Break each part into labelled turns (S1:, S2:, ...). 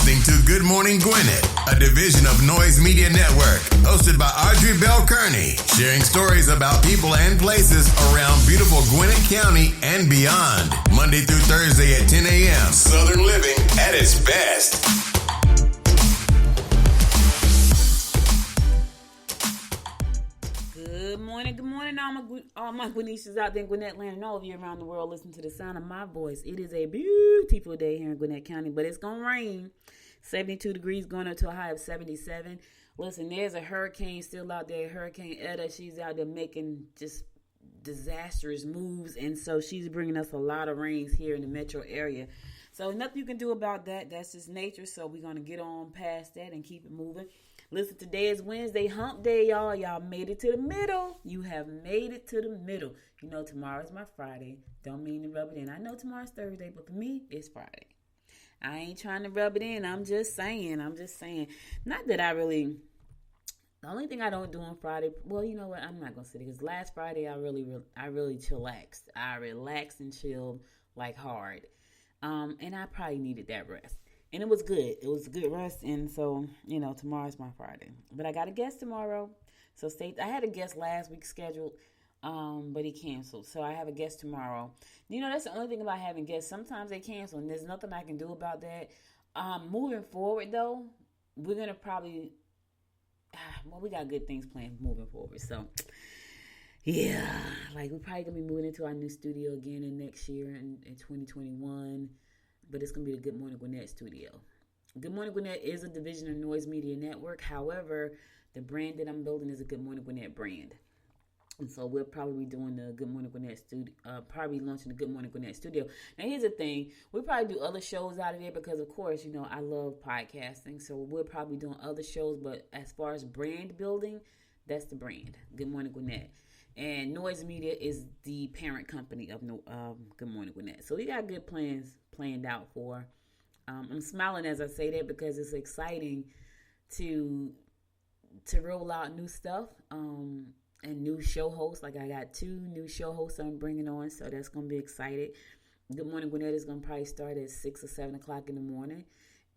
S1: listening to Good Morning Gwinnett, a division of Noise Media Network, hosted by Audrey Bell Kearney, sharing stories about people and places around beautiful Gwinnett County and beyond. Monday through Thursday at 10 a.m. Southern living at its best.
S2: Good morning, all my Gwinnetians out there in Gwinnett land and all of you around the world listening to the sound of my voice. It is a beautiful day here in Gwinnett County, but it's going to rain. 72 degrees going up to a high of 77. Listen, there's a hurricane still out there, Hurricane Etta. She's out there making just disastrous moves, and so she's bringing us a lot of rains here in the metro area. So nothing you can do about that. That's just nature, so we're going to get on past that and keep it moving. Listen, today is Wednesday, hump day, y'all. Y'all made it to the middle. You have made it to the middle. You know, tomorrow's my Friday. Don't mean to rub it in. I know tomorrow's Thursday, but for me, it's Friday. I ain't trying to rub it in. I'm just saying. Not that I really... The only thing I don't do on Friday... Well, you know what? I'm not going to say it. Because last Friday, I really chillaxed. I relaxed and chilled like hard. And I probably needed that rest. And it was good. It was a good rest. And so, you know, tomorrow's my Friday. But I got a guest tomorrow. So I had a guest last week scheduled, but he canceled. So I have a guest tomorrow. You know, that's the only thing about having guests. Sometimes they cancel, and there's nothing I can do about that. Moving forward, though, we're going to probably... Well, we got good things planned moving forward. So, yeah. Like, we're probably going to be moving into our new studio again in next year in 2021. But it's going to be the Good Morning Gwinnett studio. Good Morning Gwinnett is a division of Noise Media Network. However, the brand that I'm building is a Good Morning Gwinnett brand. And so we'll probably be doing the Good Morning Gwinnett studio, probably launching the Good Morning Gwinnett studio. Now, here's the thing. We'll probably do other shows out of there because, of course, you know, I love podcasting. So we'll probably be doing other shows. But as far as brand building, that's the brand, Good Morning Gwinnett. And Noise Media is the parent company of Good Morning Gwinnett. So we got good plans planned out for. I'm smiling as I say that because it's exciting to roll out new stuff and new show hosts. Like, I got 2 new show hosts I'm bringing on, so that's going to be exciting. Good Morning Gwinnett is going to probably start at 6 or 7 o'clock in the morning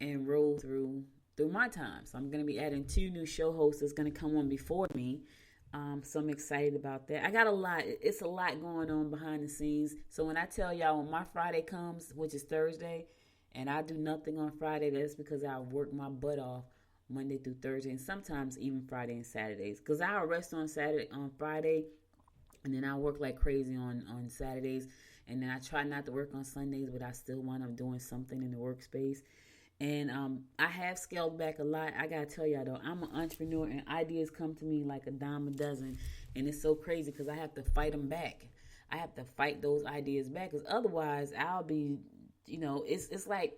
S2: and roll through my time. So I'm going to be adding 2 new show hosts that's going to come on before me. So I'm excited about that. I got a lot. It's a lot going on behind the scenes. So when I tell y'all when my Friday comes, which is Thursday, and I do nothing on Friday, that's because I work my butt off Monday through Thursday, and sometimes even Friday and Saturdays. Because I'll rest on Friday, and then I work like crazy on Saturdays, and then I try not to work on Sundays, but I still wind up doing something in the workspace. And I have scaled back a lot. I got to tell y'all, though, I'm an entrepreneur, and ideas come to me like a dime a dozen. And it's so crazy because I have to fight them back. I have to fight those ideas back because otherwise I'll be, you know, it's like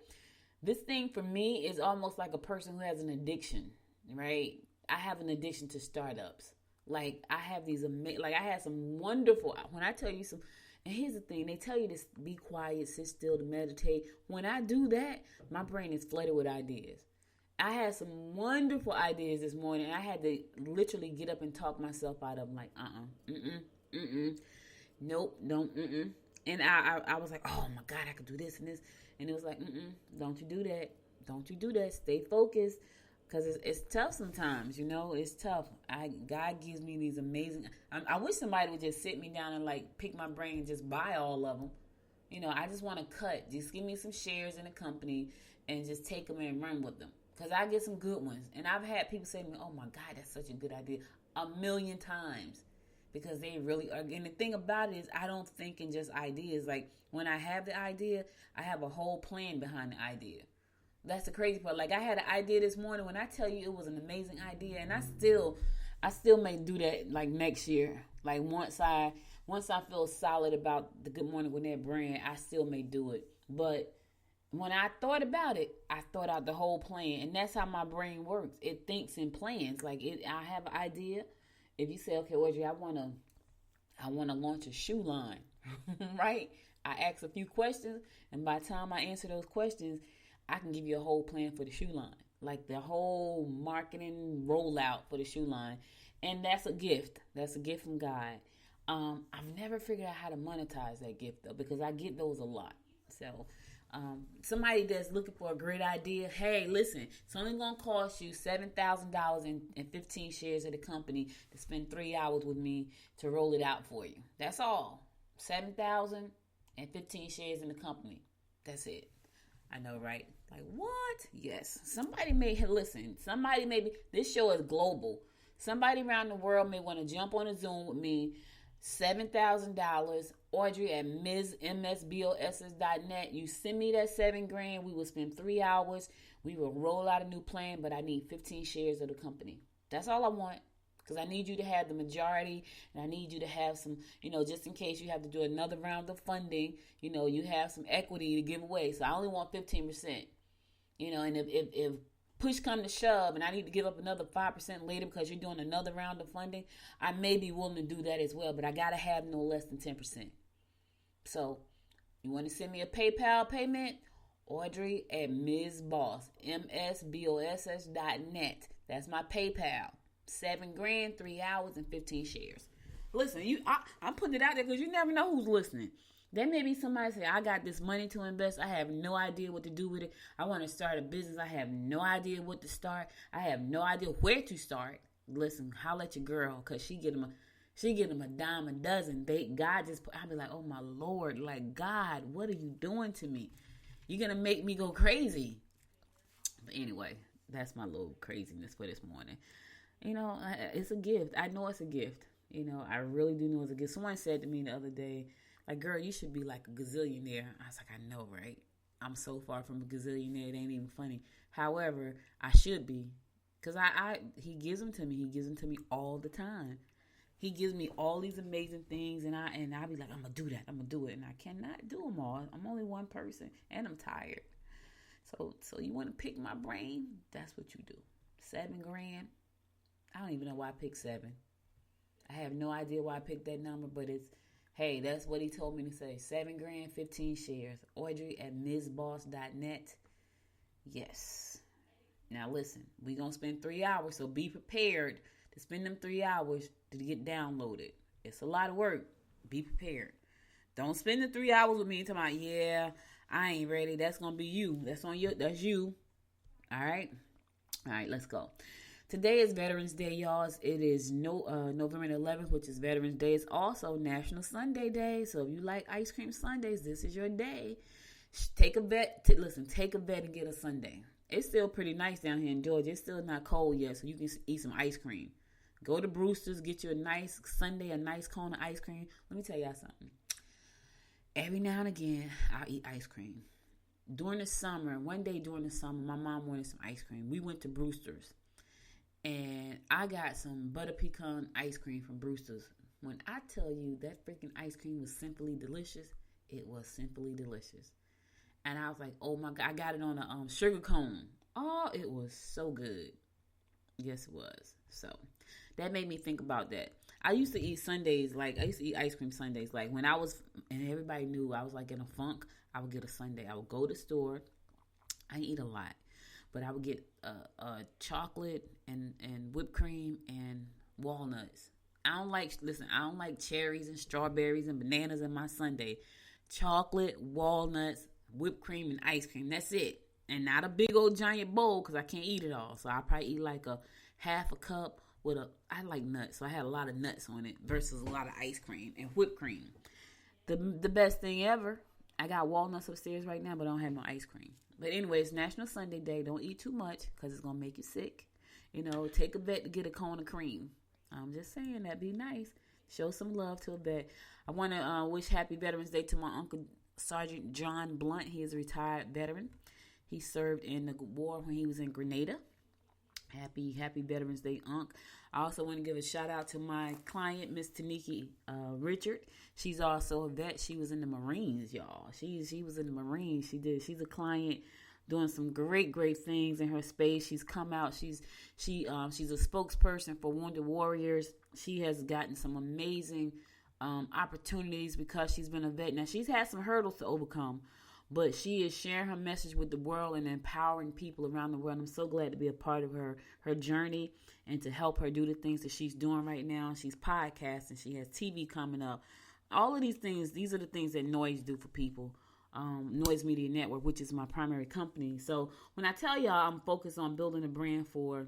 S2: this thing for me is almost like a person who has an addiction, right? I have an addiction to startups. Like, I have these I had some wonderful, when I tell you some, and here's the thing, they tell you to be quiet, sit still, to meditate. When I do that, my brain is flooded with ideas. I had some wonderful ideas this morning, and I had to literally get up and talk myself out of them, like, nope, don't, And I was like, oh my God, I could do this and this. And it was like, don't you do that. Don't you do that. Stay focused. Because it's tough sometimes, you know. It's tough. God gives me these amazing... I wish somebody would just sit me down and, like, pick my brain and just buy all of them. You know, I just want to cut. Just give me some shares in a company and just take them and run with them. Because I get some good ones. And I've had people say to me, oh, my God, that's such a good idea. 1,000,000 times. Because they really are. And the thing about it is I don't think in just ideas. Like, when I have the idea, I have a whole plan behind the idea. That's the crazy part. Like, I had an idea this morning. When I tell you it was an amazing idea, and I still may do that like next year. Like, once I feel solid about the Good Morning Gwinnett brand, I still may do it. But when I thought about it, I thought out the whole plan, and that's how my brain works. It thinks in plans. Like, I have an idea. If you say, okay, Audrey, I want to launch a shoe line, right? I ask a few questions, and by the time I answer those questions, I can give you a whole plan for the shoe line, like the whole marketing rollout for the shoe line. And that's a gift. That's a gift from God. I've never figured out how to monetize that gift, though, because I get those a lot. So Somebody that's looking for a great idea. Hey, listen, it's only going to cost you $7,000 and 15 shares of the company to spend 3 hours with me to roll it out for you. That's all. 7,000 and 15 shares in the company. That's it. I know, right? Like, what? Yes. Somebody may listen. Somebody maybe this show is global. Somebody around the world may want to jump on a Zoom with me. $7,000. Audrey at msboss.net. You send me that $7,000. We will spend 3 hours. We will roll out a new plan, but I need 15 shares of the company. That's all I want. Because I need you to have the majority, and I need you to have some, just in case you have to do another round of funding, you have some equity to give away. So I only want 15%. And if push come to shove and I need to give up another 5% later because you're doing another round of funding, I may be willing to do that as well, but I got to have no less than 10%. So you want to send me a PayPal payment? Audrey at msboss.net. That's my PayPal. $7,000, 3 hours, and 15 shares. Listen, I'm putting it out there because you never know who's listening. There may be somebody say, I got this money to invest. I have no idea what to do with it. I want to start a business. I have no idea what to start. I have no idea where to start. Listen, holler at your girl because she get them a dime a dozen. I'll be like, oh my Lord, like, God, what are you doing to me? You're going to make me go crazy. But anyway, that's my little craziness for this morning. It's a gift. I know it's a gift. I really do know it's a gift. Someone said to me the other day, like, girl, you should be like a gazillionaire. I was like, I know, right? I'm so far from a gazillionaire, it ain't even funny. However, I should be. Because he gives them to me. He gives them to me all the time. He gives me all these amazing things, and I'll be like, I'm going to do that. I'm going to do it. And I cannot do them all. I'm only one person, and I'm tired. So you want to pick my brain? That's what you do. $7,000. I don't even know why I picked 7. I have no idea why I picked that number, but hey, that's what he told me to say. $7,000, 15 shares. Audrey at msboss.net. Yes. Now listen, we're going to spend 3 hours, so be prepared to spend them 3 hours to get downloaded. It's a lot of work. Be prepared. Don't spend the 3 hours with me talking about, yeah, I ain't ready. That's going to be you. That's you. All right? All right, let's go. Today is Veterans Day, y'all. It is November 11th, which is Veterans Day. It's also National Sundae Day. So if you like ice cream sundaes, this is your day. Take a bet and get a sundae. It's still pretty nice down here in Georgia. It's still not cold yet, so you can eat some ice cream. Go to Brewster's, get you a nice sundae, a nice cone of ice cream. Let me tell y'all something. Every now and again, I'll eat ice cream. One day during the summer, my mom wanted some ice cream. We went to Brewster's. And I got some butter pecan ice cream from Brewster's. When I tell you that freaking ice cream was simply delicious, it was simply delicious. And I was like, oh my God, I got it on a sugar cone. Oh, it was so good. Yes, it was. So that made me think about that. I used to eat sundaes, I used to eat ice cream sundaes. Like when and everybody knew I was like in a funk, I would get a sundae. I would go to the store. I didn't eat a lot. But I would get chocolate and whipped cream and walnuts. I don't like cherries and strawberries and bananas in my sundae. Chocolate, walnuts, whipped cream, and ice cream. That's it. And not a big old giant bowl because I can't eat it all. So I'll probably eat like a half a cup I like nuts. So I had a lot of nuts on it versus a lot of ice cream and whipped cream. The best thing ever. I got walnuts upstairs right now, but I don't have no ice cream. But anyway, it's National Sundae Day. Don't eat too much because it's going to make you sick. Take a vet to get a cone of cream. I'm just saying that'd be nice. Show some love to a vet. I want to wish Happy Veterans Day to my uncle, Sergeant John Blunt. He is a retired veteran. He served in the war when he was in Grenada. Happy Veterans Day, Unc. I also want to give a shout out to my client, Miss Taniki Richard. She's also a vet. She was in the Marines, y'all. She was in the Marines. She's a client doing some great things in her space. She's come out. She's a spokesperson for Wounded Warriors. She has gotten some amazing opportunities because she's been a vet. Now she's had some hurdles to overcome, but she is sharing her message with the world and empowering people around the world. I'm so glad to be a part of her journey and to help her do the things that she's doing right now. She's podcasting. She has TV coming up. All of these things, these are the things that noise do for people. Noise Media Network, which is my primary company. So when I tell y'all I'm focused on building a brand for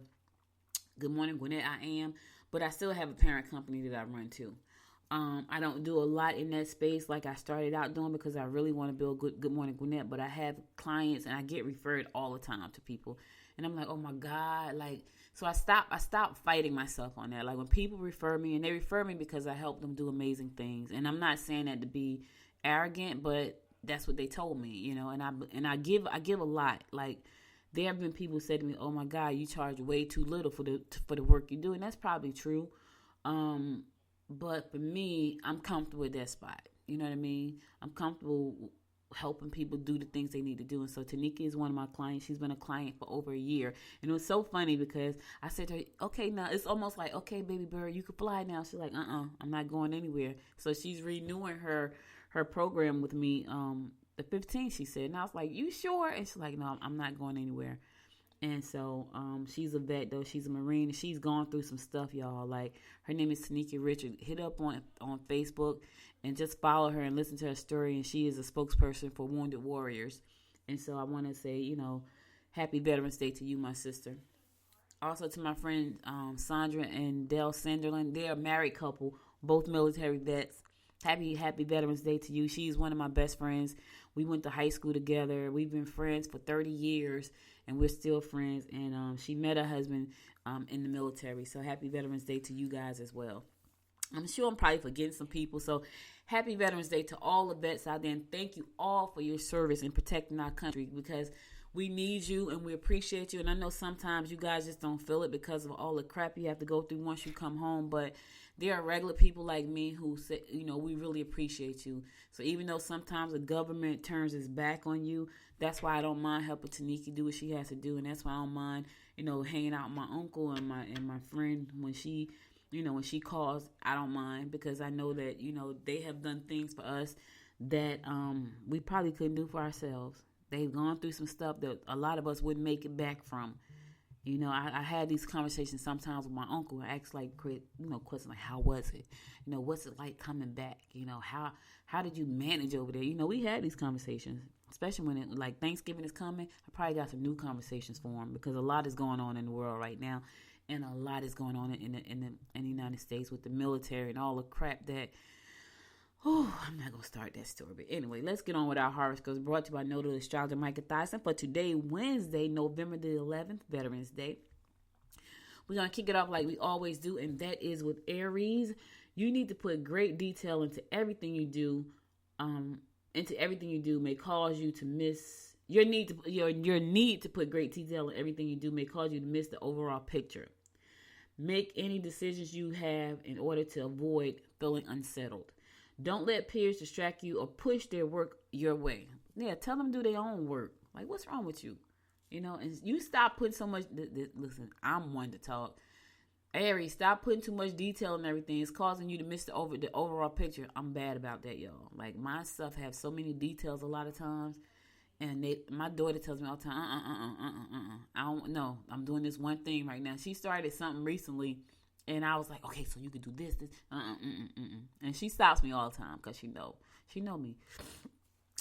S2: Good Morning Gwinnett, I am, but I still have a parent company that I run too. I don't do a lot in that space like I started out doing because I really want to build Good Morning Gwinnett, but I have clients and I get referred all the time to people. And I'm like, oh my God, like, so I stopped fighting myself on that. Like when people refer me, and they refer me because I help them do amazing things. And I'm not saying that to be arrogant, but that's what they told me, you know, and I give a lot. Like there have been people who said to me, oh my God, you charge way too little for the work you do. And that's probably true. But for me, I'm comfortable with that spot. You know what I mean? I'm comfortable helping people do the things they need to do. And so Tanika is one of my clients. She's been a client for over a year. And it was so funny because I said to her, okay, now it's almost like, okay, baby bird, you can fly now. She's like, I'm not going anywhere. So she's renewing her program with me the 15th, she said. And I was like, you sure? And she's like, no, I'm not going anywhere. And so she's a vet, though. She's a Marine, and she's gone through some stuff, y'all. Like, her name is Tanika Richard. Hit up on Facebook and just follow her and listen to her story. And she is a spokesperson for Wounded Warriors. And so I want to say, you know, happy Veterans Day to you, my sister. Also to my friend Sandra and Dale Sanderlin. They're a married couple, both military vets. Happy Veterans Day to you. She's one of my best friends. We went to high school together. We've been friends for 30 years, and we're still friends. And she met her husband in the military. So happy Veterans Day to you guys as well. I'm sure I'm probably forgetting some people. So happy Veterans Day to all the vets out there. And thank you all for your service in protecting our country, because we need you and we appreciate you. And I know sometimes you guys just don't feel it because of all the crap you have to go through once you come home. But there are regular people like me who say, you know, we really appreciate you. So even though sometimes the government turns its back on you, that's why I don't mind helping Tanika do what she has to do. And that's why I don't mind, you know, hanging out with my uncle and my friend when she, you know, when she calls. I don't mind, because I know that, you know, they have done things for us that we probably couldn't do for ourselves. They've gone through some stuff that a lot of us wouldn't make it back from. You know, I had these conversations sometimes with my uncle. I asked, like, you know, questions like, how was it? You know, what's it like coming back? You know, how did you manage over there? You know, we had these conversations, especially when it, like, Thanksgiving is coming. I probably got some new conversations for him, because a lot is going on in the world right now, and a lot is going on in the United States with the military and all the crap that. Oh, I'm not going to start that story. But anyway, let's get on with our horoscopes, brought to you by notary astrologer Micah Thyssen for today, Wednesday, November the 11th, Veterans Day. We're going to kick it off like we always do, and that is with Aries. You need to put great detail into everything you do. May cause you to miss your need to put great detail in everything you do may cause you to miss the overall picture. Make any decisions you have in order to avoid feeling unsettled. Don't let peers distract you or push their work your way. Yeah, tell them to do their own work. Like, what's wrong with you? You know, and you stop putting so much. Listen, I'm one to talk. Aries, stop putting too much detail in everything. It's causing you to miss the overall picture. I'm bad about that, y'all. Like, my stuff has so many details a lot of times. And my daughter tells me all the time, I don't know. I'm doing this one thing right now. She started something recently. And I was like, okay, so you could do this. And she stops me all the time because she know me.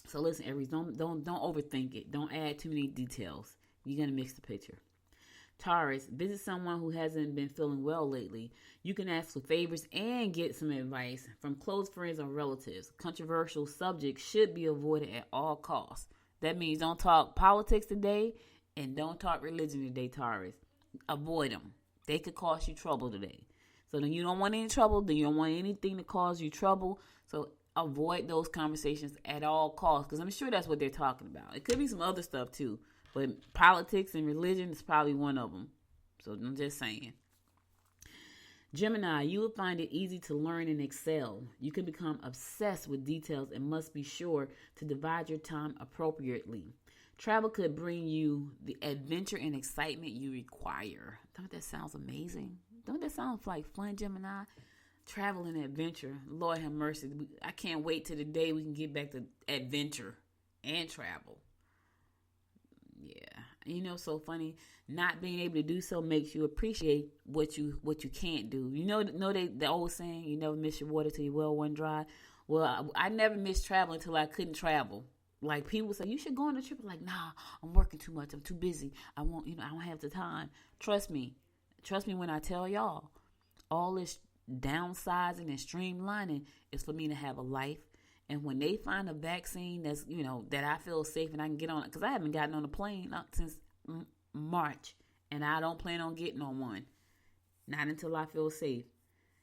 S2: So listen, Aries, don't overthink it. Don't add too many details. You're gonna mix the picture. Taurus, visit someone who hasn't been feeling well lately. You can ask for favors and get some advice from close friends or relatives. Controversial subjects should be avoided at all costs. That means don't talk politics today and don't talk religion today, Taurus. Avoid them. They could cause you trouble today. So then you don't want any trouble. Then you don't want anything to cause you trouble. So avoid those conversations at all costs, because I'm sure that's what they're talking about. It could be some other stuff too, but politics and religion is probably one of them. So I'm just saying. Gemini, you will find it easy to learn and excel. You can become obsessed with details and must be sure to divide your time appropriately. Travel could bring you the adventure and excitement you require. Don't that sound amazing? Don't that sound like fun, Gemini? Travel and adventure. Lord have mercy. I can't wait till the day we can get back to adventure and travel. Yeah. You know, so funny. Not being able to do so makes you appreciate what you can't do. You know the old saying, you never miss your water till your well run dry. Well, I never missed traveling until I couldn't travel. Like people say, you should go on a trip. I'm like, nah, I'm working too much. I'm too busy. I don't have the time. Trust me when I tell y'all, all this downsizing and streamlining is for me to have a life. And when they find a vaccine that's, that I feel safe and I can get on it, because I haven't gotten on a plane since March, and I don't plan on getting on one. Not until I feel safe.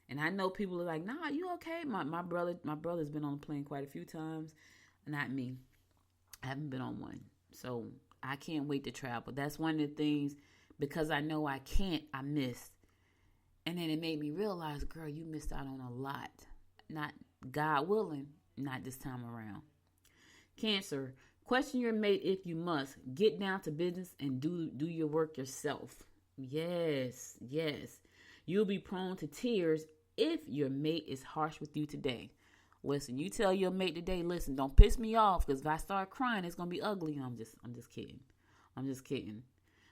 S2: And I know people are like, nah, you okay? My brother's been on a plane quite a few times. Not me. I haven't been on one. So I can't wait to travel. That's one of the things, because I know I can't, I missed. And then it made me realize, girl, you missed out on a lot. Not, God willing, not this time around. Cancer, question your mate if you must. Get down to business and do your work yourself. Yes. You'll be prone to tears if your mate is harsh with you today. Listen, you tell your mate today, listen, don't piss me off, because if I start crying, it's gonna be ugly. I'm just kidding.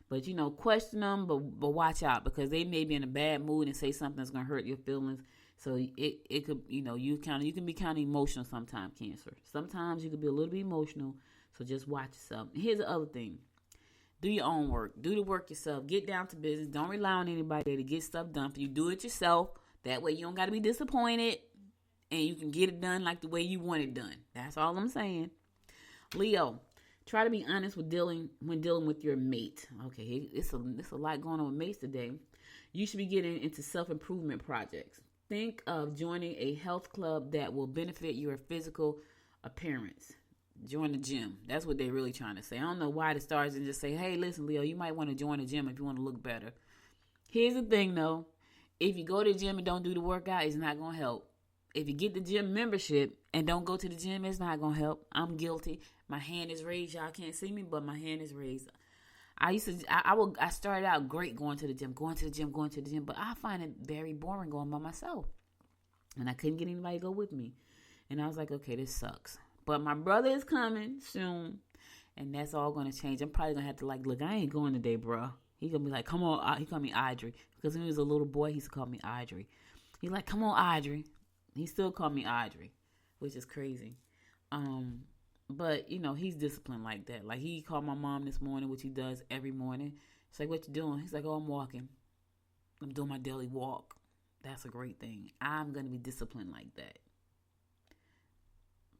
S2: But question them, but watch out, because they may be in a bad mood and say something that's gonna hurt your feelings. So it could, you can be kind of emotional sometimes, Cancer. Sometimes you could be a little bit emotional. So just watch yourself. And here's the other thing. Do your own work. Do the work yourself. Get down to business. Don't rely on anybody to get stuff done for you. Do it yourself. That way you don't got to be disappointed. And you can get it done like the way you want it done. That's all I'm saying. Leo, try to be honest when dealing with your mate. Okay, it's a lot going on with mates today. You should be getting into self-improvement projects. Think of joining a health club that will benefit your physical appearance. Join the gym. That's what they're really trying to say. I don't know why the stars didn't just say, hey, listen, Leo, you might want to join the gym if you want to look better. Here's the thing, though. If you go to the gym and don't do the workout, it's not going to help. If you get the gym membership and don't go to the gym, it's not going to help. I'm guilty. My hand is raised. Y'all can't see me, but my hand is raised. I started out great going to the gym, but I find it very boring going by myself. And I couldn't get anybody to go with me. And I was like, okay, this sucks. But my brother is coming soon, and that's all going to change. I'm probably going to have to look, I ain't going today, bro. He going to be like, come on. He called me Audrey. Because when he was a little boy, he used to call me Audrey. He's like, come on, Audrey. He still called me Audrey, which is crazy. But, he's disciplined like that. Like, he called my mom this morning, which he does every morning. She's like, what you doing? He's like, oh, I'm walking. I'm doing my daily walk. That's a great thing. I'm going to be disciplined like that.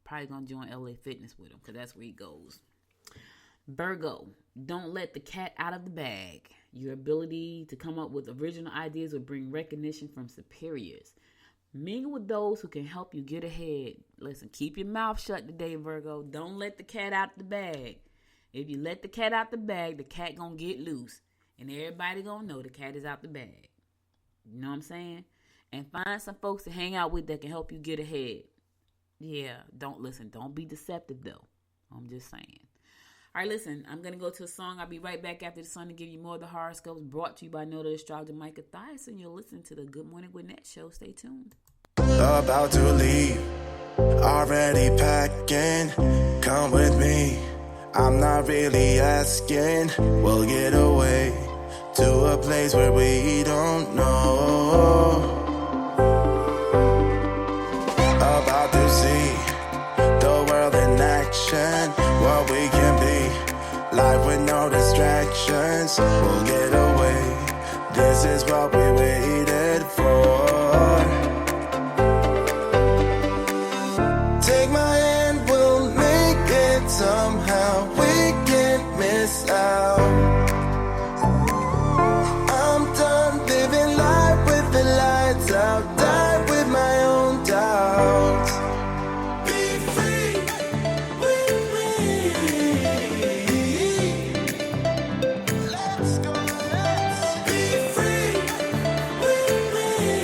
S2: Probably going to join LA Fitness with him, because that's where he goes. Virgo, don't let the cat out of the bag. Your ability to come up with original ideas will bring recognition from superiors. Mingle with those who can help you get ahead. Listen, keep your mouth shut today, Virgo. Don't let the cat out the bag. If you let the cat out the bag, the cat gonna get loose. And everybody gonna know the cat is out the bag. You know what I'm saying? And find some folks to hang out with that can help you get ahead. Yeah, don't be deceptive though. I'm just saying. All right, listen, I'm going to go to a song. I'll be right back after the song to give you more of the horoscopes brought to you by Noted Astrologer Micah Thias, and you're listening to the Good Morning Gwinnett Show. Stay tuned.
S3: About to leave, already packing, come with me. I'm not really asking, we'll get away to a place where we don't know. About to see the world in action, what we can be. Life with no distractions, we'll get away. This is what we waited for. Take my hand, we'll make it somehow. We can't miss out. I'm done living life with the lights out. Die with my own doubts. Be free with me. Let's go, let's be free with me.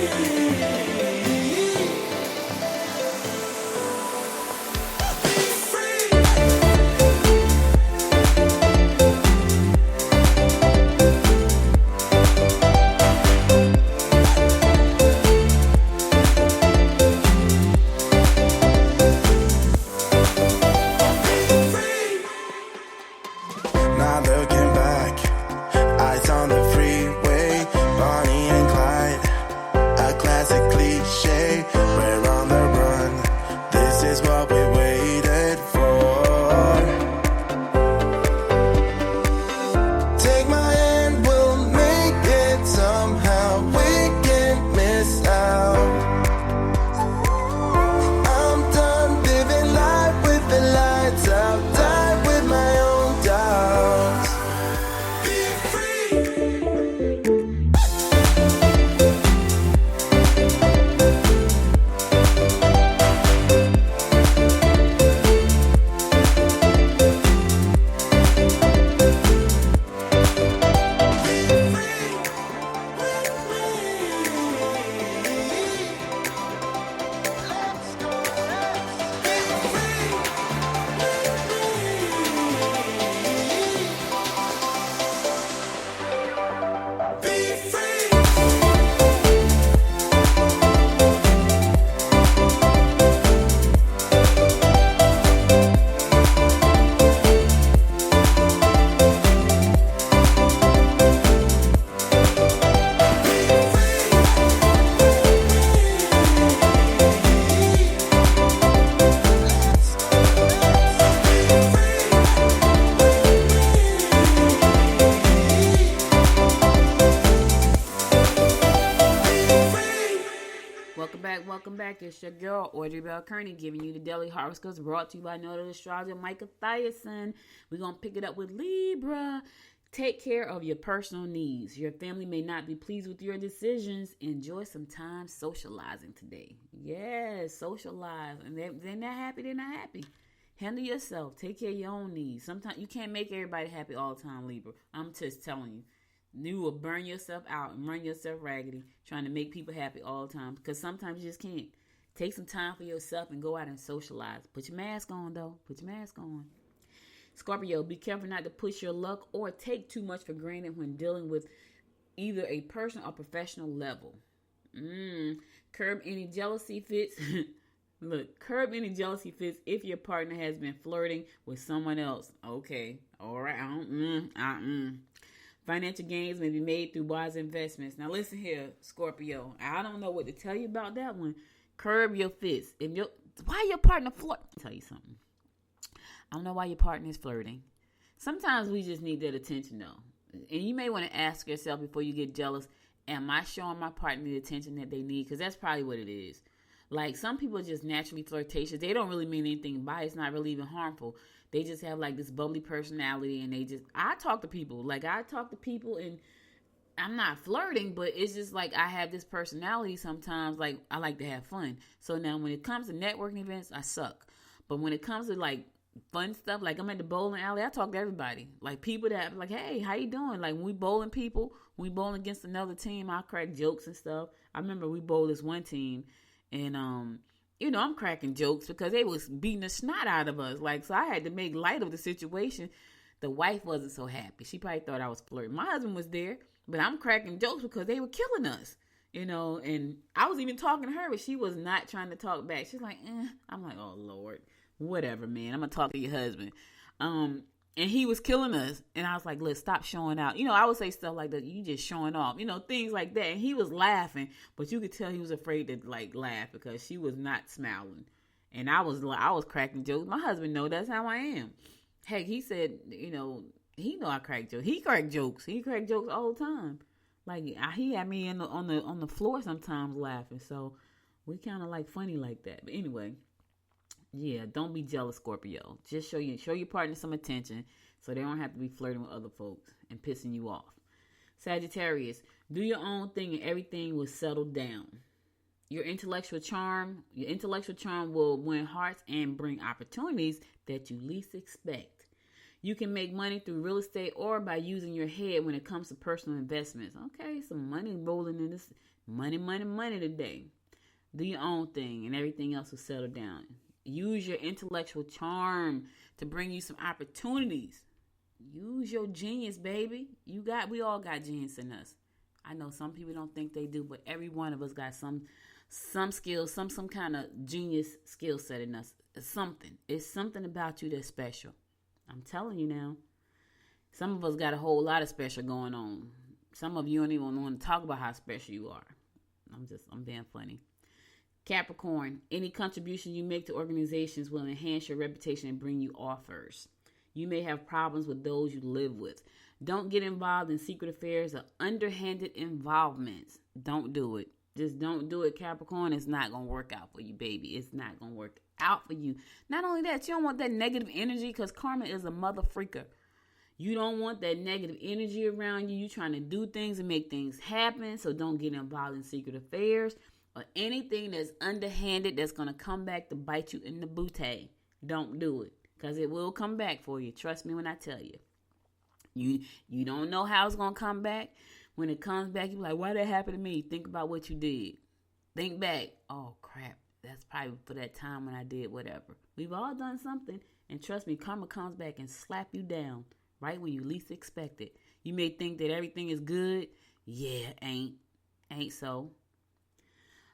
S2: welcome back. It's your girl, Audrey Bell Kearney, giving you the daily horoscopes brought to you by Noted Astrologer Micah Thiason. We're going to pick it up with Libra. Take care of your personal needs. Your family may not be pleased with your decisions. Enjoy some time socializing today. Yes, socialize. And they're not happy, they're not happy. Handle yourself. Take care of your own needs. Sometimes you can't make everybody happy all the time, Libra. I'm just telling you. You will burn yourself out and run yourself raggedy trying to make people happy all the time, because sometimes you just can't. Take some time for yourself and go out and socialize. Put your mask on, though. Put your mask on. Scorpio, be careful not to push your luck or take too much for granted when dealing with either a personal or professional level. Curb any jealousy fits. Look, curb any jealousy fits if your partner has been flirting with someone else. Okay. All right. Financial gains may be made through wise investments. Now listen here, Scorpio. I don't know what to tell you about that one. Curb your fits. Why your partner flirt? I'll tell you something. I don't know why your partner is flirting. Sometimes we just need that attention, though. And you may want to ask yourself before you get jealous, am I showing my partner the attention that they need? Because that's probably what it is. Like, some people are just naturally flirtatious. They don't really mean anything by it. It's not really even harmful. They just have, like, this bubbly personality, and I talk to people. Like, I talk to people, and I'm not flirting, but it's just like I have this personality sometimes. Like, I like to have fun. So now when it comes to networking events, I suck. But when it comes to, like, fun stuff, like I'm at the bowling alley, I talk to everybody. Like, people that like, hey, how you doing? Like, when we bowling people, when we bowling against another team, I crack jokes and stuff. I remember we bowled this one team, and I'm cracking jokes because they was beating the snot out of us. Like, so I had to make light of the situation. The wife wasn't so happy. She probably thought I was flirting. My husband was there, but I'm cracking jokes because they were killing us. And I was even talking to her, but she was not trying to talk back. She's like, I'm like, oh Lord. Whatever, man. I'm gonna talk to your husband. And he was killing us. And I was like, let's stop showing out. I would say stuff like that. You just showing off, things like that. And he was laughing, but you could tell he was afraid to like laugh because she was not smiling. And I was cracking jokes. My husband know that's how I am. Heck, he said, he know I crack jokes. He cracked jokes. He cracked jokes all the time. Like, he had me on the floor sometimes laughing. So we kind of like funny like that. But anyway. Yeah, don't be jealous, Scorpio. Just show your partner some attention so they don't have to be flirting with other folks and pissing you off. Sagittarius, do your own thing and everything will settle down. Your intellectual charm will win hearts and bring opportunities that you least expect. You can make money through real estate or by using your head when it comes to personal investments. Okay, some money rolling in this. Money today. Do your own thing and everything else will settle down. Use your intellectual charm to bring you some opportunities. Use your genius, baby. We all got genius in us. I know some people don't think they do, but every one of us got some skills, some kind of genius skill set in us. It's something about you that's special. I'm telling you now. Some of us got a whole lot of special going on. Some of you don't even want to talk about how special you are. I'm being funny. Capricorn, any contribution you make to organizations will enhance your reputation and bring you offers. You may have problems with those you live with. Don't get involved in secret affairs or underhanded involvements. Don't do it. Just don't do it, Capricorn. It's not going to work out for you, baby. It's not going to work out for you. Not only that, you don't want that negative energy because karma is a mother freaker. You don't want that negative energy around you. You're trying to do things and make things happen, so don't get involved in secret affairs. Or anything that's underhanded that's going to come back to bite you in the booty. Don't do it. Because it will come back for you. Trust me when I tell you. You don't know how it's going to come back. When it comes back, you're like, why that happened to me? Think about what you did. Think back. Oh, crap. That's probably for that time when I did whatever. We've all done something. And trust me, karma comes back and slap you down. Right when you least expect it. You may think that everything is good. Yeah, ain't so.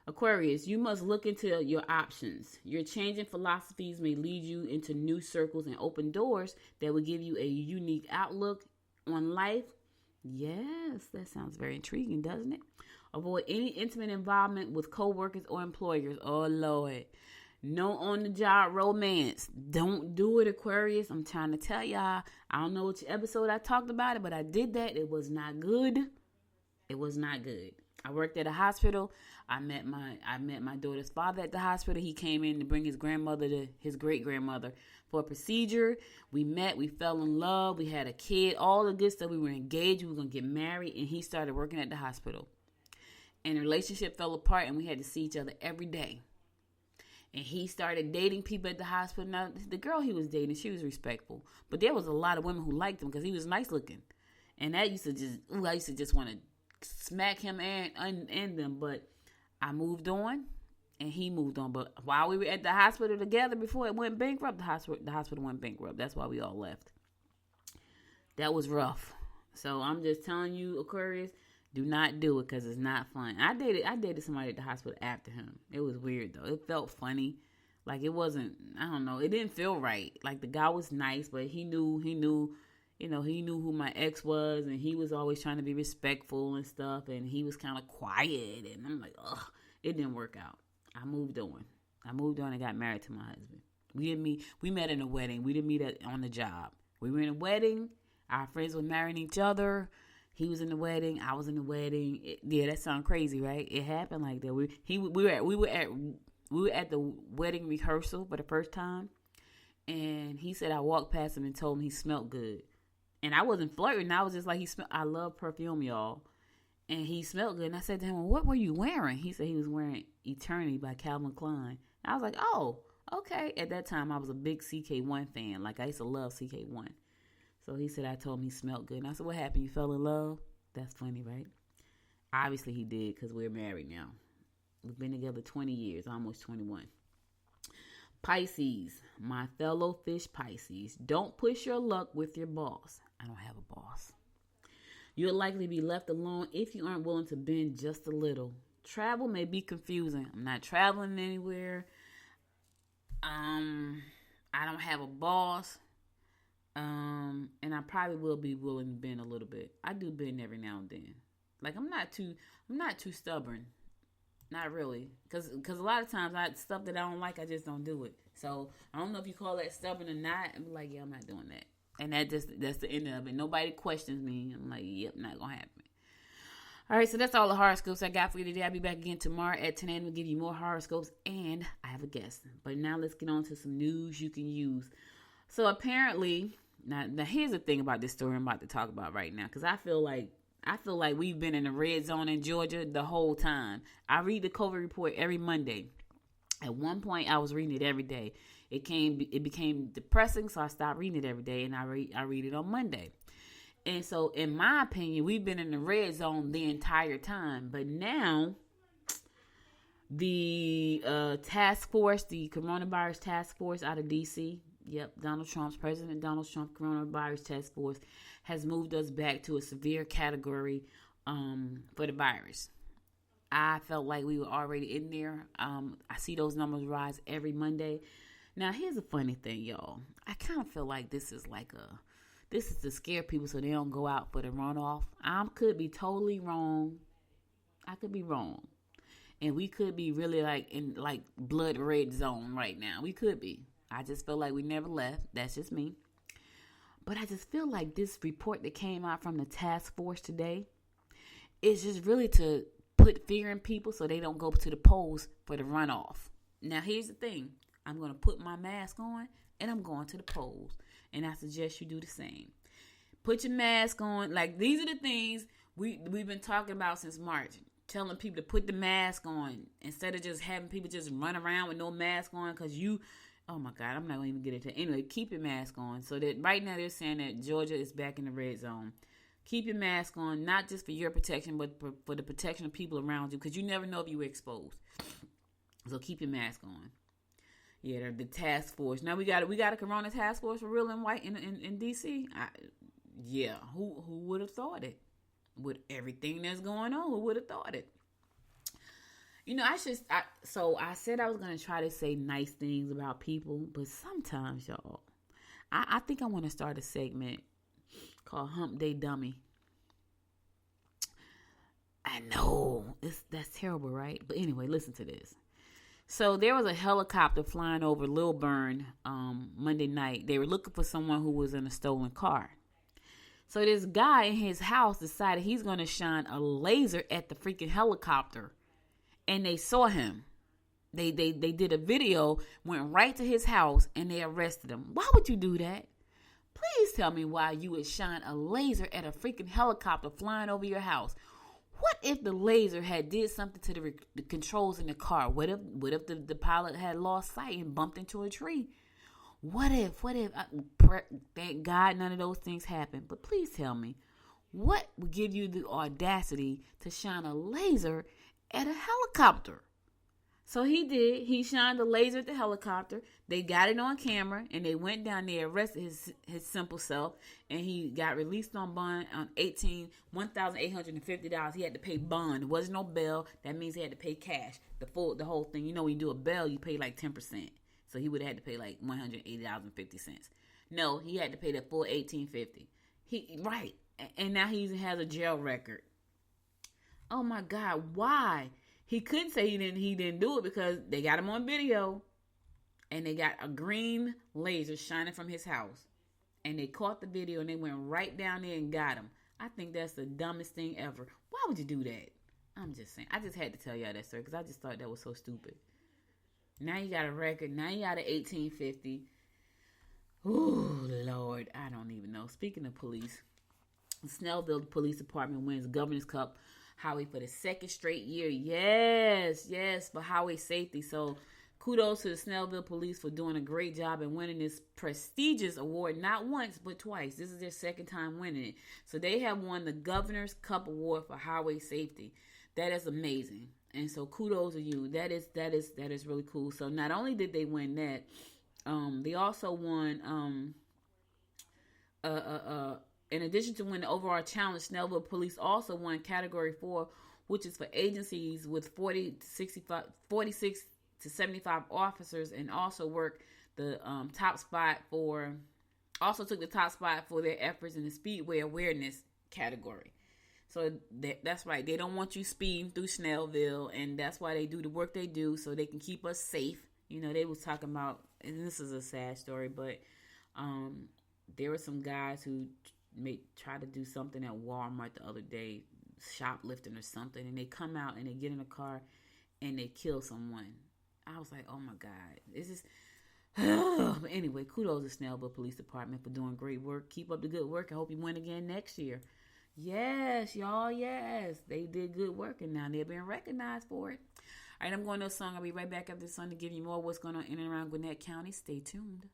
S2: Aquarius, you must look into your options. Your changing philosophies may lead you into new circles and open doors that will give you a unique outlook on life. Yes, that sounds very intriguing, doesn't it? Avoid any intimate involvement with coworkers or employers. Oh, Lord. No on-the-job romance. Don't do it, Aquarius. I'm trying to tell y'all. I don't know which episode I talked about it, but I did that. It was not good. It was not good. I worked at a hospital. I met my daughter's father at the hospital. He came in to bring his great grandmother for a procedure. We met, we fell in love, we had a kid, all the good stuff. We were engaged, we were gonna get married, and he started working at the hospital. And the relationship fell apart, and we had to see each other every day. And he started dating people at the hospital. Now, the girl he was dating, she was respectful, but there was a lot of women who liked him because he was nice looking, and that used to I used to just want to smack him and them. But I moved on, and he moved on. But while we were at the hospital together, before it went bankrupt, the hospital went bankrupt. That's why we all left. That was rough. So I'm just telling you, Aquarius, do not do it because it's not fun. I dated somebody at the hospital after him. It was weird though. It felt funny. Like it wasn't, I don't know. It didn't feel right. Like the guy was nice, but he knew who my ex was, and he was always trying to be respectful and stuff, and he was kind of quiet, and I'm like, ugh, it didn't work out. I moved on and got married to my husband. We met in a wedding. We didn't meet on the job. We were in a wedding. Our friends were marrying each other. He was in the wedding. I was in the wedding. Yeah, that sounds crazy, right? It happened like that. We were at the wedding rehearsal for the first time, and he said I walked past him and told him he smelled good, and I wasn't flirting. I was just like, I love perfume, y'all, and he smelled good. And I said to him, well, what were you wearing? He said he was wearing Eternity by Calvin Klein. And I was like, oh, okay. At that time, I was a big CK1 fan. Like I used to love CK1. So he said I told him he smelled good. And I said, what happened? You fell in love? That's funny, right? Obviously he did, because we're married now. We've been together 20 years, almost 21. Pisces, my fellow fish Pisces, don't push your luck with your boss. I don't have a boss. You'll likely be left alone if you aren't willing to bend just a little. Travel may be confusing. I'm not traveling anywhere. I don't have a boss. And I probably will be willing to bend a little bit. I do bend every now and then. Like I'm not too stubborn. Not really. Cause a lot of times stuff that I don't like, I just don't do it. So I don't know if you call that stubborn or not. I'm like, yeah, I'm not doing that. And that's the end of it. Nobody questions me. I'm like, yep, not gonna happen. All right, so that's all the horoscopes I got for you today. I'll be back again tomorrow at 10 a.m. to give you more horoscopes, and I have a guest. But now let's get on to some news you can use. So apparently, now here's the thing about this story I'm about to talk about right now, because I feel like we've been in the red zone in Georgia the whole time. I read the COVID report every Monday. At one point, I was reading it every day. It became depressing, so I stopped reading it every day, and I read it on Monday. And so, in my opinion, we've been in the red zone the entire time. But now, the task force, the coronavirus task force out of D.C., President Donald Trump coronavirus task force has moved us back to a severe category for the virus. I felt like we were already in there. I see those numbers rise every Monday. Now, here's a funny thing, y'all. I kind of feel like this is to scare people so they don't go out for the runoff. I could be totally wrong. I could be wrong. And we could be really in blood red zone right now. We could be. I just feel like we never left. That's just me. But I just feel like this report that came out from the task force today is just really to put fear in people so they don't go to the polls for the runoff. Now, here's the thing. I'm going to put my mask on and I'm going to the polls. And I suggest you do the same. Put your mask on. Like, these are the things we've been talking about since March. Telling people to put the mask on instead of just having people just run around with no mask on because oh my God, I'm not going to even get into it. Anyway, keep your mask on. So that right now they're saying that Georgia is back in the red zone. Keep your mask on, not just for your protection, but for the protection of people around you, because you never know if you were exposed. So keep your mask on. Yeah, the task force. Now we got a corona task force for real and white in DC. Yeah, who would have thought it? With everything that's going on, who would have thought it? You know, so I said I was going to try to say nice things about people, but sometimes, y'all, I think I want to start a segment called Hump Day Dummy. I know, that's terrible, right? But anyway, listen to this. So there was a helicopter flying over Lilburn Monday night. They were looking for someone who was in a stolen car. So this guy in his house decided he's going to shine a laser at the freaking helicopter. And they saw him. They did a video, went right to his house, and they arrested him. Why would you do that? Please tell me why you would shine a laser at a freaking helicopter flying over your house. What if the laser had did something to the controls in the car? What if the pilot had lost sight and bumped into a tree? What if, thank God none of those things happened. But please tell me, what would give you the audacity to shine a laser at a helicopter? So he did. He shined the laser at the helicopter. They got it on camera, and they went down there, arrested his simple self, and he got released on bond on $1,850. He had to pay bond. There wasn't no bail. That means he had to pay cash. The whole thing. You know, when you do a bail, you pay like 10%. So he would have had to pay like $180.50. No, he had to pay the full $1,850. Right. And now he has a jail record. Oh my God, why? He couldn't say he didn't do it because they got him on video, and they got a green laser shining from his house, and they caught the video and they went right down there and got him. I think that's the dumbest thing ever. Why would you do that? I'm just saying. I just had to tell y'all that, sir, because I just thought that was so stupid. Now you got a record. Now you got an $1,850. Ooh, Lord, I don't even know. Speaking of police, Snellville Police Department wins Governor's Cup Highway for the second straight year. Yes, for highway safety. So kudos to the Snellville Police for doing a great job and winning this prestigious award, not once, but twice. This is their second time winning it. So they have won the Governor's Cup Award for highway safety. That is amazing. And so kudos to you. That is really cool. So not only did they win that, they also won in addition to winning the overall challenge, Snellville Police also won Category 4, which is for agencies with 46 to 75 officers, and also worked the top spot for their efforts in the speedway awareness category. So that's right. They don't want you speeding through Snellville, and that's why they do the work they do, so they can keep us safe. You know, they was talking about, and this is a sad story, but there were some guys who try to do something at Walmart the other day, shoplifting or something, and they come out and they get in a car and they kill someone. I was like, oh my God, this is. But anyway, kudos to Snellville Police Department for doing great work. Keep up the good work. I hope you win again next year. Yes, y'all, yes, they did good work, and now they're being recognized for it. All right, I'm going to a song. I'll be right back after this song to give you more of what's going on in and around Gwinnett County. Stay tuned.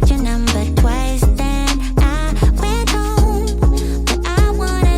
S4: Your number twice, then I went home. But I wanna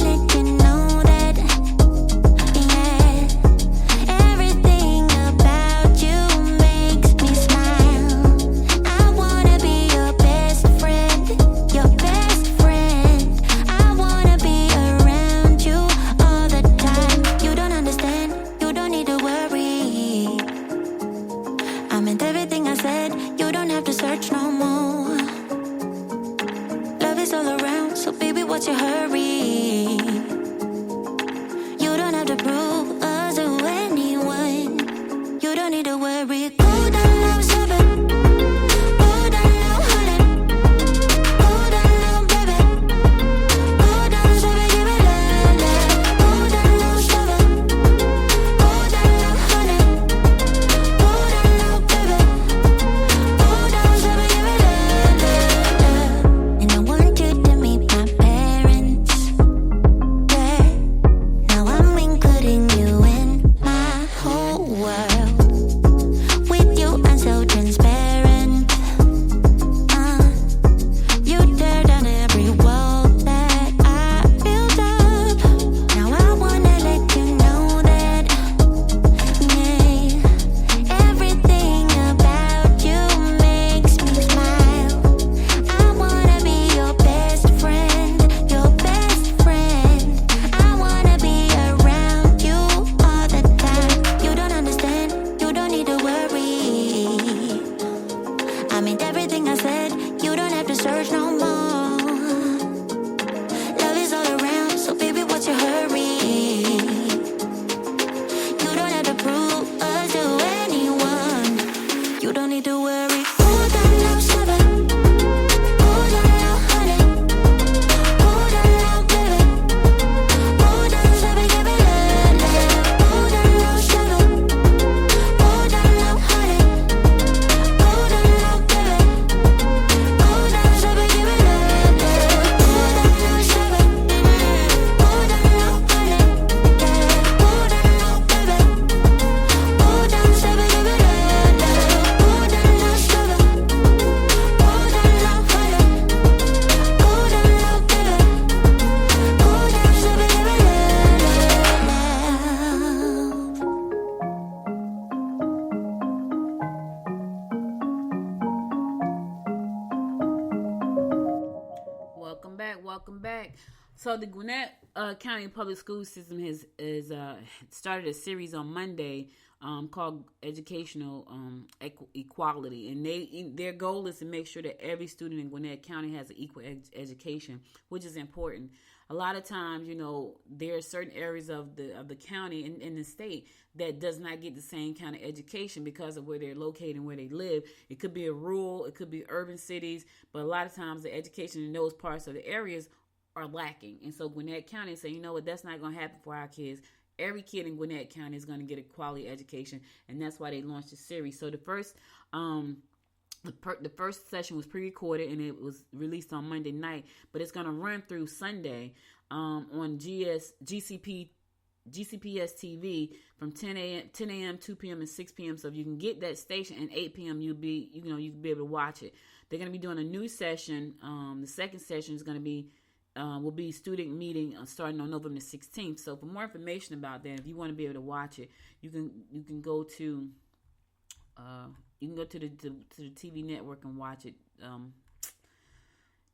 S2: So the Gwinnett County Public School System has started a series on Monday called Educational Equality, and their goal is to make sure that every student in Gwinnett County has an equal education, which is important. A lot of times, there are certain areas of the county and in the state that does not get the same kind of education because of where they're located and where they live. It could be a rural, it could be urban cities, but a lot of times the education in those parts of the areas are lacking. And so Gwinnett County say, you know what, that's not going to happen for our kids. Every kid in Gwinnett County is going to get a quality education, and that's why they launched the series. So the first session was pre-recorded and it was released on Monday night, but it's going to run through Sunday on GCPS TV from 10 a.m., 2 p.m., and 6 p.m. So if you can get that station and 8 p.m., you can be able to watch it. They're going to be doing a new session. The second session is going to be will be student meeting starting on November 16th. So for more information about that, if you want to be able to watch it, you can go to the TV network and watch it.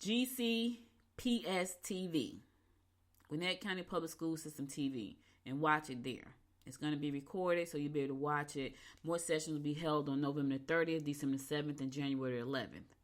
S2: GCPS TV, Gwinnett County Public School System TV, and watch it there. It's going to be recorded, so you'll be able to watch it. More sessions will be held on November 30th, December 7th, and January 11th.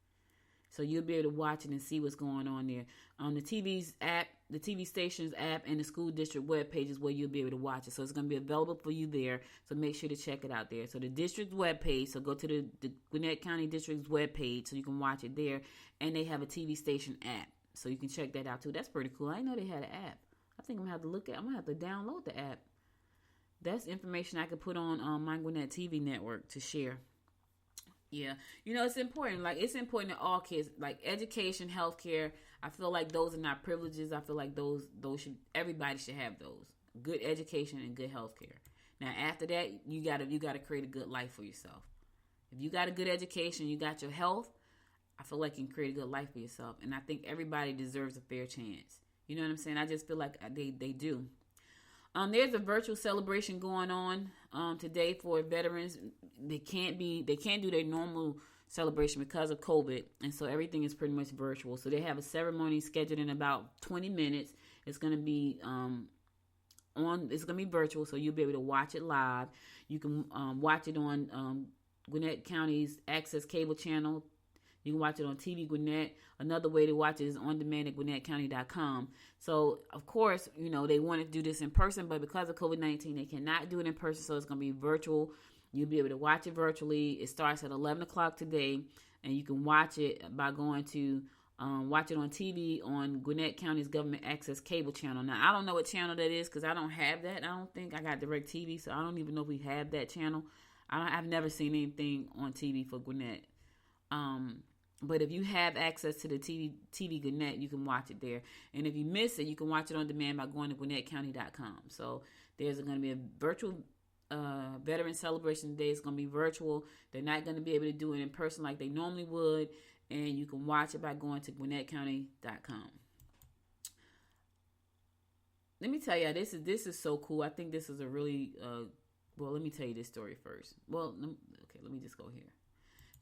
S2: So you'll be able to watch it and see what's going on there. On the TV's app, the TV station's app, and the school district webpage is where you'll be able to watch it. So it's going to be available for you there. So make sure to check it out there. So the district webpage, so go to the Gwinnett County District's webpage so you can watch it there. And they have a TV station app. So you can check that out too. That's pretty cool. I didn't know they had an app. I think I'm going to have to download the app. That's information I could put on my Gwinnett TV network to share. Yeah, it's important. Like, it's important that all kids, like education, healthcare. I feel like those are not privileges. I feel like those everybody should have those. Good education and good healthcare. Now, after that, you gotta create a good life for yourself. If you got a good education, you got your health, I feel like you can create a good life for yourself. And I think everybody deserves a fair chance. You know what I'm saying? I just feel like they do. There's a virtual celebration going on today for veterans. They can't do their normal celebration because of COVID, and so everything is pretty much virtual. So they have a ceremony scheduled in about 20 minutes. It's going to be it's going to be virtual, so you'll be able to watch it live. You can watch it on Gwinnett County's Access Cable Channel. You can watch it on TV Gwinnett. Another way to watch it is on demand at GwinnettCounty.com. So, of course, they wanted to do this in person, but because of COVID-19, they cannot do it in person, so it's going to be virtual. You'll be able to watch it virtually. It starts at 11 o'clock today, and you can watch it by going to watch it on TV on Gwinnett County's Government Access Cable Channel. Now, I don't know what channel that is because I don't have that. I don't think I got DirecTV, so I don't even know if we have that channel. I've never seen anything on TV for Gwinnett. But if you have access to the TV Gwinnett, you can watch it there. And if you miss it, you can watch it on demand by going to GwinnettCounty.com. So there's going to be a virtual veteran celebration today. It's going to be virtual. They're not going to be able to do it in person like they normally would. And you can watch it by going to GwinnettCounty.com. Let me tell you, this is so cool. I think this is a really, let me tell you this story first. Let me just go here.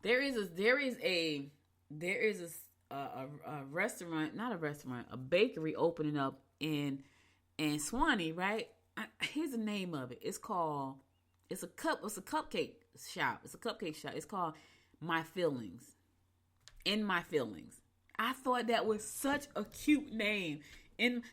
S2: There is a restaurant, not a restaurant, a bakery opening up in Swanee, right? Here's the name of it. It's a cupcake shop. It's a cupcake shop. It's called My Feelings. In My Feelings. I thought that was such a cute name.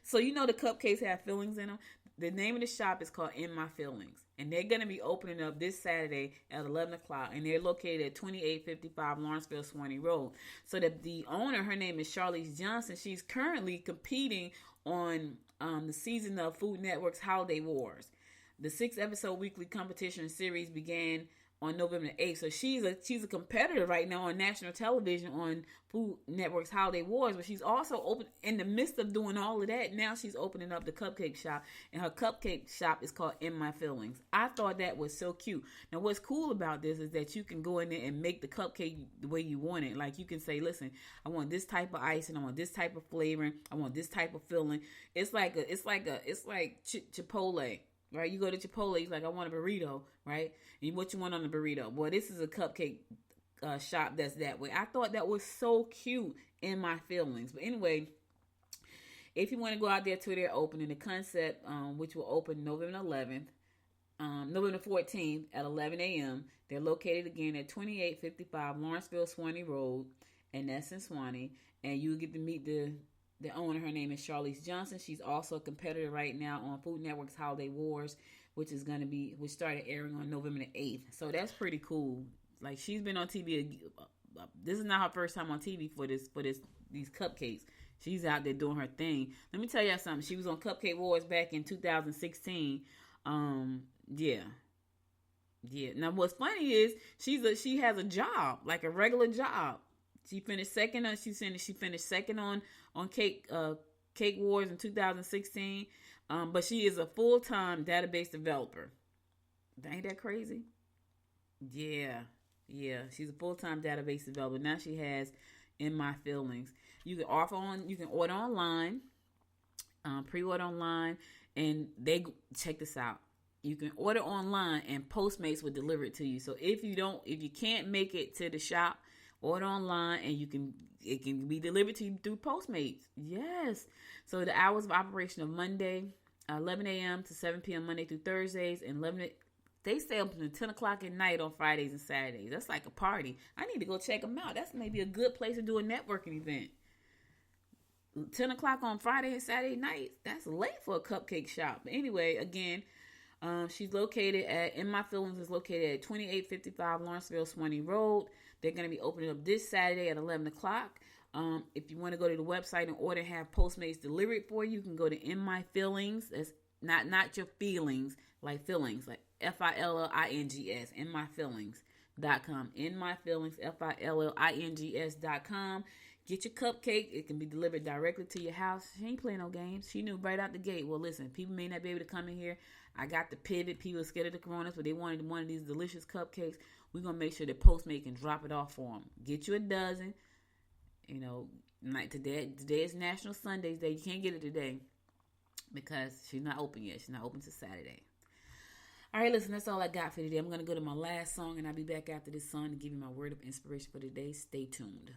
S2: So the cupcakes have feelings in them. The name of the shop is called In My Feelings. And they're going to be opening up this Saturday at 11 o'clock. And they're located at 2855 Lawrenceville Swanee Road. So the owner, her name is Charlize Johnson. She's currently competing on the season of Food Network's Holiday Wars. The 6-episode weekly competition series began on November 8th. So she's a competitor right now on national television on Food Network's Holiday Wars, but she's also open in the midst of doing all of that. Now she's opening up the cupcake shop, and her cupcake shop is called In My Feelings. I thought that was so cute. Now what's cool about this is that you can go in there and make the cupcake the way you want it. Like you can say, listen, I want this type of icing, I want this type of flavoring, I want this type of filling. It's like Chipotle. Right, you go to Chipotle, you're like, I want a burrito, right? And what you want on the burrito? Boy, this is a cupcake shop that's that way. I thought that was so cute. In My Feelings. But anyway, if you want to go out there to their opening, the concept, which will open November 11th, November 14th at 11 a.m. They're located again at 2855 Lawrenceville Swanee Road, and that's in Swanee. And you get to meet the owner. Her name is Charlize Johnson. She's also a competitor right now on Food Network's Holiday Wars, which started airing on November the 8th. So that's pretty cool. Like, she's been on TV. This is not her first time on TV for these cupcakes. She's out there doing her thing. Let me tell you something. She was on Cupcake Wars back in 2016. Yeah. Now, what's funny is she has a job, like a regular job. She finished second on Cake Wars in 2016. But she is a full-time database developer. Ain't that crazy? Yeah. She's a full-time database developer. Now she has In My Feelings. You can order online, pre-order online, and check this out. You can order online and Postmates will deliver it to you. So if you can't make it to the shop, order online and it can be delivered to you through Postmates. Yes. So the hours of operation of Monday, 11 a.m. to 7 p.m. Monday through Thursdays, and they stay open until 10 o'clock at night on Fridays and Saturdays. That's like a party. I need to go check them out. That's maybe a good place to do a networking event. 10 o'clock on Friday and Saturday nights. That's late for a cupcake shop. But anyway, again, she's located In My Feelings is located at 2855 Lawrenceville Swanee Road. They're going to be opening up this Saturday at 11 o'clock. If you want to go to the website and order and have Postmates deliver it for you, you can go to In My Feelings. That's not your feelings, like feelings, like FILLINGS, InMyFeelings.com. In My Feelings, FILLINGS.com. Get your cupcake. It can be delivered directly to your house. She ain't playing no games. She knew right out the gate. Well, listen, people may not be able to come in here. I got the pivot. People are scared of the coronas, but they wanted one of these delicious cupcakes. We're going to make sure that Postmate can drop it off for them. Get you a dozen. You know, like today is National Sundays Day. You can't get it today because she's not open yet. She's not open till Saturday. All right, listen, that's all I got for today. I'm going to go to my last song, and I'll be back after this song to give you my word of inspiration for today. Stay tuned.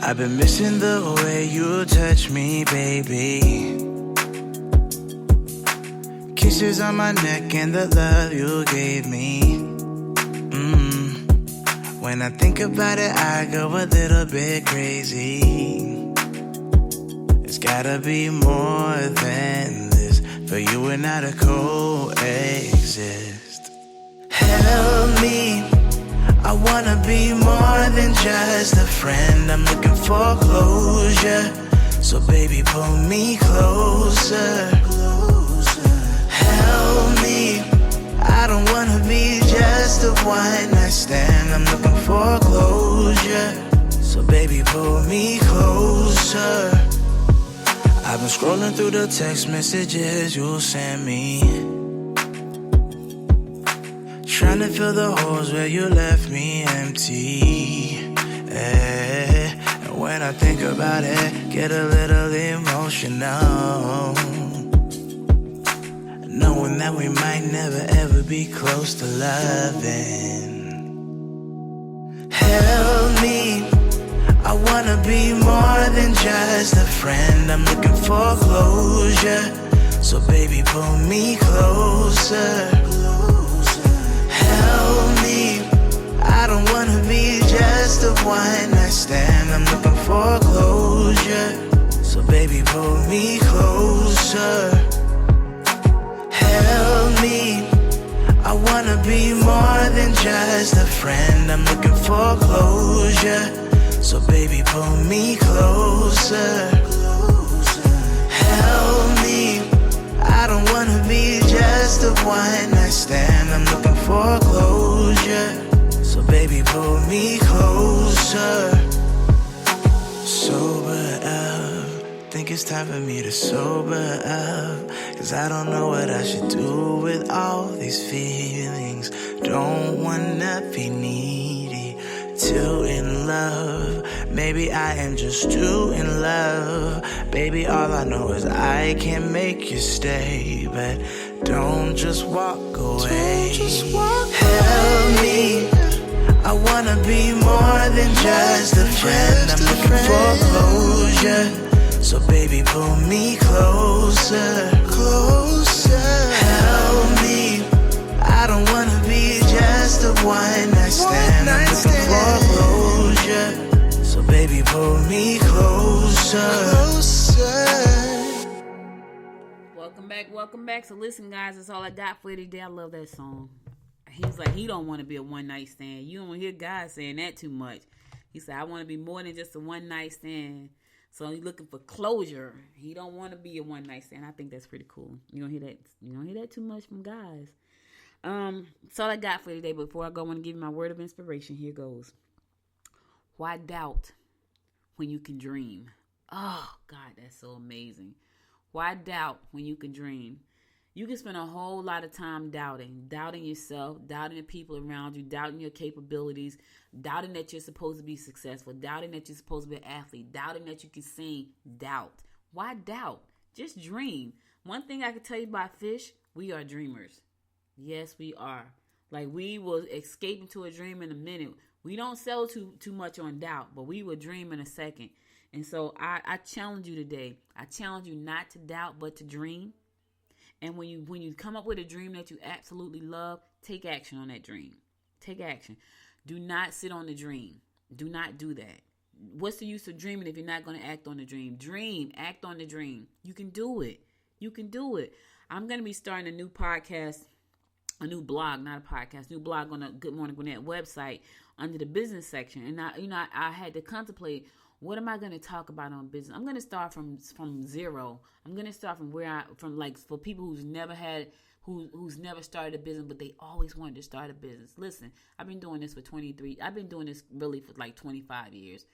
S3: I've been missing the way you touch me, baby. Kisses on my neck and the love you gave me. When I think about it, I go a little bit crazy. It's gotta be more than this for you and I to coexist. Help me, I wanna be more than just a friend. I'm looking for closure, so baby pull me closer. Help me, I don't wanna be just a one-night stand. I'm looking for closure, so baby pull me closer. I've been scrolling through the text messages you sent me, trying to fill the holes where you left me empty. And when I think about it, get a little emotional, knowing that we might never ever be close to loving. Help me, I wanna be more than just a friend. I'm looking for closure, so baby pull me closer. Help me, I don't wanna be just a one-night stand. I'm looking for closure, so baby pull me closer. Help me, I wanna be more than just a friend. I'm looking for closure, so baby pull me closer. Help me, I don't wanna be just a one-night stand. I'm looking for closure, so baby pull me closer. Sober up, think it's time for me to sober up, 'cause I don't know what I should do with all these feelings. Don't wanna be needy, too in love. Maybe I am just too in love. Baby, all I know is I can't make you stay, but Don't just walk away. Help me. I wanna be more than just a friend. I'm looking for closure. So baby, pull me closer. Help me. I don't wanna be just a one night stand. I'm looking for closure. So baby, pull me closer.
S2: Welcome back. So listen, guys, that's all I got for you today. I love that song. He's like, he don't want to be a one night stand. You don't hear guys saying that too much. He said, I want to be more than just a one night stand. So he's looking for closure. He don't want to be a one night stand. I think that's pretty cool. You don't hear that. You don't hear that too much from guys. That's all I got for you today. But before I go, I want to give you my word of inspiration. Here goes. Why doubt when you can dream? Oh God, that's so amazing. Why doubt when you can dream? You can spend a whole lot of time doubting yourself, doubting the people around you, doubting your capabilities, doubting that you're supposed to be successful, doubting that you're supposed to be an athlete, doubting that you can sing. Doubt. Why doubt? Just dream. One thing I can tell you about fish, we are dreamers. Yes, we are. Like, we will escape into a dream in a minute. We don't sell too much on doubt, but we will dream in a second. And so I challenge you today. I challenge you not to doubt, but to dream. And when you come up with a dream that you absolutely love, take action on that dream. Take action. Do not sit on the dream. Do not do that. What's the use of dreaming if you're not going to act on the dream? Dream. Act on the dream. You can do it. You can do it. I'm going to be starting a new podcast, a new blog, not a podcast, new blog on the Good Morning Gwinnett website under the business section. And I had to contemplate, what am I going to talk about on business? I'm going to start from zero. I'm going to start for people who's never started a business, but they always wanted to start a business. Listen, I've been doing this I've been doing this really for like 25 years.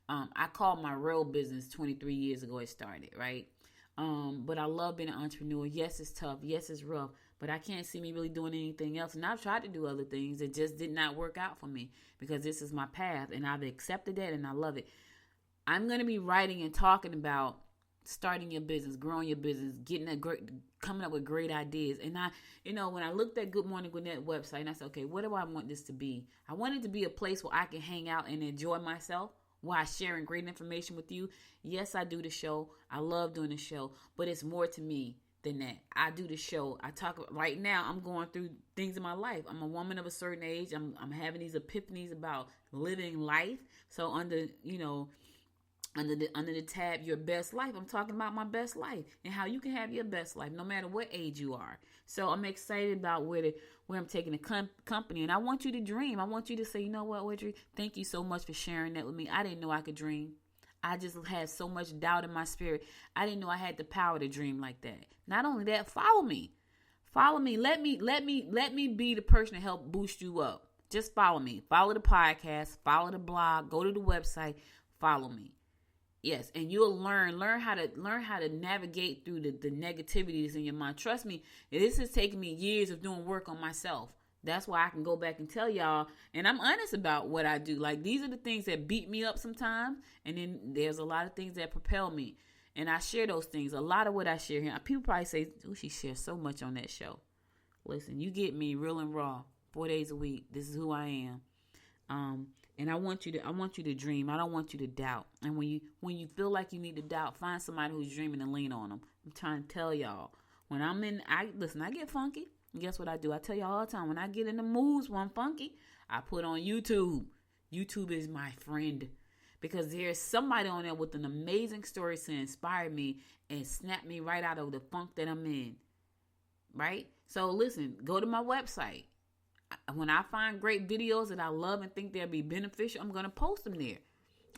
S2: I called my real business 23 years ago it started, right? But I love being an entrepreneur. Yes, it's tough. Yes, it's rough, but I can't see me really doing anything else. And I've tried to do other things that just did not work out for me because this is my path and I've accepted that and I love it. I'm going to be writing and talking about starting your business, growing your business, coming up with great ideas. And when I looked at Good Morning Gwinnett website, and I said, okay, what do I want this to be? I want it to be a place where I can hang out and enjoy myself while sharing great information with you. Yes, I do the show. I love doing the show, but it's more to me than that. I do the show. I talk right now. I'm going through things in my life. I'm a woman of a certain age. I'm having these epiphanies about living life. So under the tab, your best life, I'm talking about my best life and how you can have your best life no matter what age you are. So I'm excited about where I'm taking the company. And I want you to dream. I want you to say, you know what, Audrey, thank you so much for sharing that with me. I didn't know I could dream. I just had so much doubt in my spirit. I didn't know I had the power to dream like that. Not only that, follow me. Follow me. Let me be the person to help boost you up. Just follow me. Follow the podcast. Follow the blog. Go to the website. Follow me. Yes, and you'll learn how to navigate through the negativities in your mind. Trust me, this has taken me years of doing work on myself. That's why I can go back and tell y'all, and I'm honest about what I do. Like, these are the things that beat me up sometimes, and then there's a lot of things that propel me, and I share those things. A lot of what I share here, people probably say, "Oh, she shares so much on that show." Listen, you get me real and raw, 4 days a week. This is who I am. And I want you to dream. I don't want you to doubt. And when you feel like you need to doubt, find somebody who's dreaming and lean on them. I'm trying to tell y'all. When I get funky. And guess what I do? I tell y'all all the time. When I get in the moods when I'm funky, I put on YouTube. YouTube is my friend. Because there's somebody on there with an amazing story to inspire me and snap me right out of the funk that I'm in. Right? So listen, go to my website. When I find great videos that I love and think they'll be beneficial, I'm going to post them there.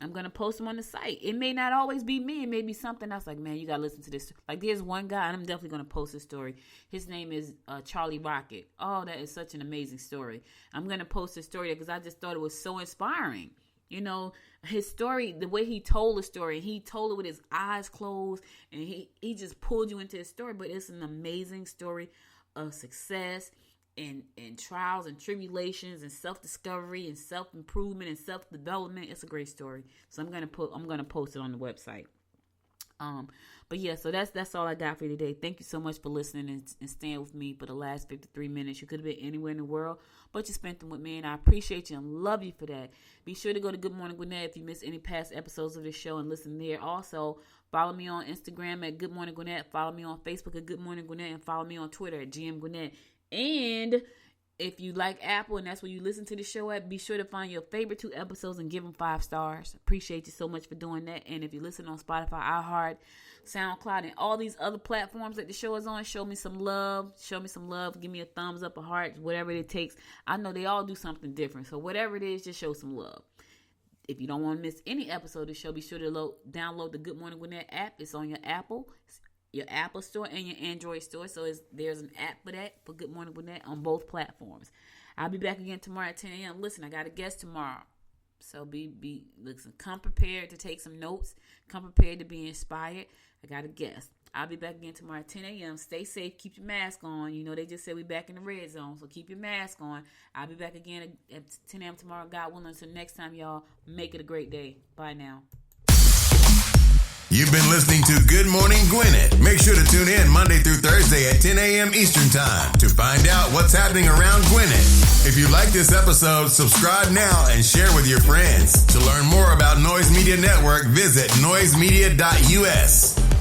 S2: I'm going to post them on the site. It may not always be me. It may be something else like, man, you got to listen to this. Like, there's one guy, and I'm definitely going to post his story. His name is Charlie Rocket. Oh, that is such an amazing story. I'm going to post his story because I just thought it was so inspiring. You know, his story, the way he told the story, he told it with his eyes closed, and he just pulled you into his story. But it's an amazing story of success and trials and tribulations and self-discovery and self-improvement and self-development. It's a great story. So I'm gonna post it on the website. But yeah, so that's all I got for you today. Thank you so much for listening and staying with me for the last 53 minutes. You could have been anywhere in the world, but you spent them with me, and I appreciate you and love you for that. Be sure to go to Good Morning Gwinnett if you missed any past episodes of the show and listen there. Also, follow me on Instagram at Good Morning Gwinnett. Follow me on Facebook at Good Morning Gwinnett, and follow me on Twitter at GM Gwinnett. And if you like Apple and that's where you listen to the show at, be sure to find your favorite 2 episodes and give them 5 stars. Appreciate you so much for doing that. And if you listen on Spotify, iHeart, SoundCloud, and all these other platforms that the show is on, show me some love. Show me some love. Give me a thumbs up, a heart, whatever it takes. I know they all do something different. So whatever it is, just show some love. If you don't want to miss any episode of the show, be sure to download the Good Morning Gwinnett app. It's on your Apple Store and your Android store. So there's an app for that, for Good Morning Gwinnett, on both platforms. I'll be back again tomorrow at 10 a.m. Listen, I got a guest tomorrow. So listen, come prepared to take some notes. Come prepared to be inspired. I got a guest. I'll be back again tomorrow at 10 a.m. Stay safe. Keep your mask on. You know, they just said we back in the red zone, so keep your mask on. I'll be back again at 10 a.m. tomorrow, God willing. Until next time, y'all, make it a great day. Bye now.
S1: You've been listening to Good Morning Gwinnett. Make sure to tune in Monday through Thursday at 10 a.m. Eastern Time to find out what's happening around Gwinnett. If you like this episode, subscribe now and share with your friends. To learn more about Noise Media Network, visit noisemedia.us.